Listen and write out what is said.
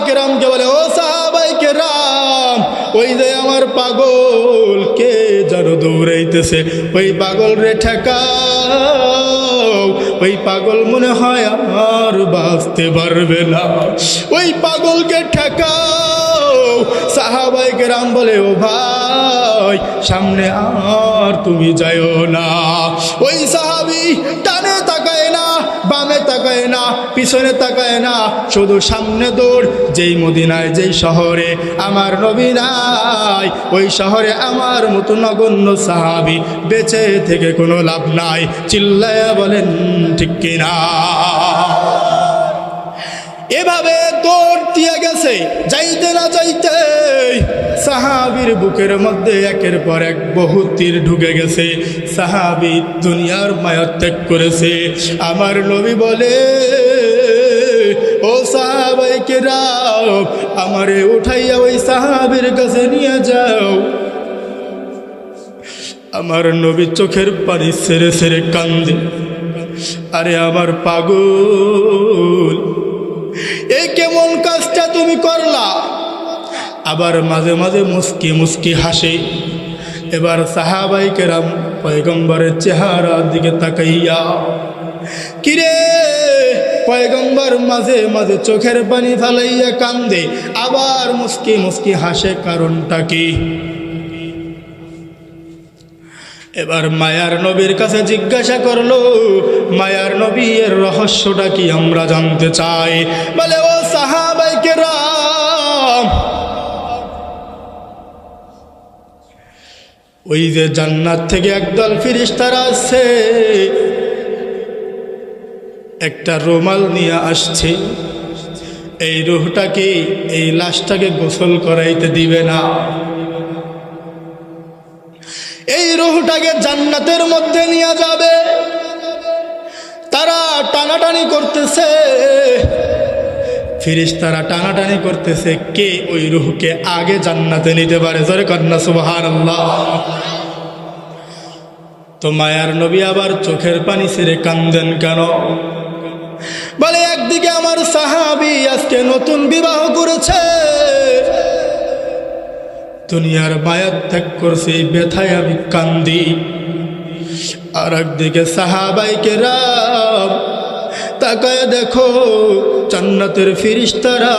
কেরামকে বলে, ও সাহাবাই কেরাম, ওই যে আমার পাগল কে যেন দৌড়াইতেছে, ওই পাগল রে ঠেকাও, ওই পাগল মনে হয় আর বাঁচতে পারবে না, ওই পাগলকে ঠেকাও। সাহাবাই কেরাম বলে, ও ভাই সামনে আর তুমি যাইও না। ওই সাহাবী ডানে তাকায় না, বামে তাকায় না, পিছনে তাকায় না, শুধু সামনে দৌড়। যেই মদিনায়, যেই শহরে আমার নবী নাই, ওই শহরে আমার মতো নগণ্য সাহাবী বেঁচে থেকে কোনো লাভ নাই। চিল্লায়া বলেন ঠিক কিনা? এভাবে দৌড় দিয়ে গেছে, যাইতে না যাইতে সাহাবীর বুকের মধ্যে একের পর এক বহু তীর ঢুকে গেছে। সাহাবী দুনিয়ার মায়া ত্যাগ করেছে। আমার নবী বলে, ও সাহাবাই কেরাম, আমারে উঠাইয়া ওই সাহাবীর কাছে নিয়ে যাও। আমার নবী চোখের পানি ছেড়ে ছেড়ে কান্দে, আরে আমার পাগল, এই কেমন কাজটা তুমি করলা? আবার মাঝে মাঝে মুস্কি মুস্কি হাসে। এবার সাহাবাই কেরাম পয়গম্বরের চেহারার দিকে তাকাইয়া, কিরে পয়গম্বর মাঝে মাঝে চোখের পানি ফালাইয়া কান্দে, আবার মুস্কি মুস্কি হাসে, কারণটা কি? এবার মায়ার নবীর কাছে জিজ্ঞাসা করলো, মায়ার নবী এর রহস্যটা কি আমরা জানতে চাই। বলে, ও সাহাবাই কেরাম, ওই যে জান্নাত থেকে একদল ফেরেশতারা আসছে, একটা রুমাল নিয়ে আসছে, এই রূহটাকে, এই লাশটাকে গোসল করাইতে দিবে না। এই রূহটাকে জান্নাতের মধ্যে নিয়ে যাবে। তারা টানাটানি করতেছে, ফেরেশতারা টানাটানি করতেছে, কে ওই রূহকে আগে জান্নাতে নিতে পারে। জোরে কন্যা সুবহানাল্লাহ। তো মায়ার নবী আবার চোখের পানি ছেড়ে কান্দেন কেন? বলে, একদিকে আমার সাহাবী আজকে নতুন বিবাহ করেছে, দুনিয়ার মায়া ত্যাগ করছে, এই ব্যথায় আমি কান্দি। আর একদিকে সাহাবাই কেরাম, তাকায় দেখো জান্নাতের ফেরেশতারা